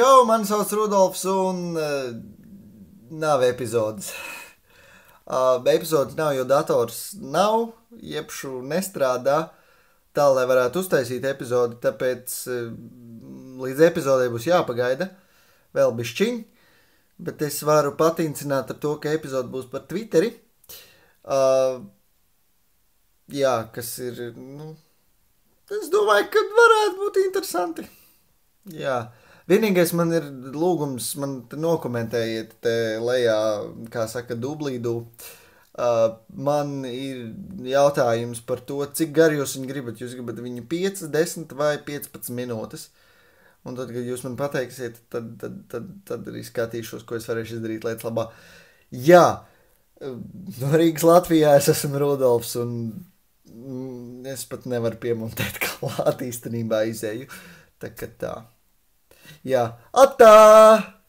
Čau, mani sauc Rudolfs un nav epizodes. Epizodes nav, jo dators nav, iepšu nestrādā tā, lai varētu uztaisīt epizodi, tāpēc līdz epizodei būs jāpagaida vēl bišķiņ, bet es varu patincināt ar to, ka epizode būs par Twitteri. Jā, kas ir, es domāju, ka varētu būt interesanti. Jā. Vienīgais man ir lūgums, man nokomentējiet te lejā, kā saka, dublīdu. Man ir jautājums par to, cik gari jūs viņu gribat. Jūs gribat viņu 5, 10 vai 15 minūtes. Un tad, kad jūs man pateiksiet, tad arī skatīšos, ko es varēšu izdarīt lietas labā. Jā, no Rīgas Latvijā es esmu Rudolfs un es pat nevaru piemontēt klāt īstenībā izēju. Tā kā tā. Jā, atā!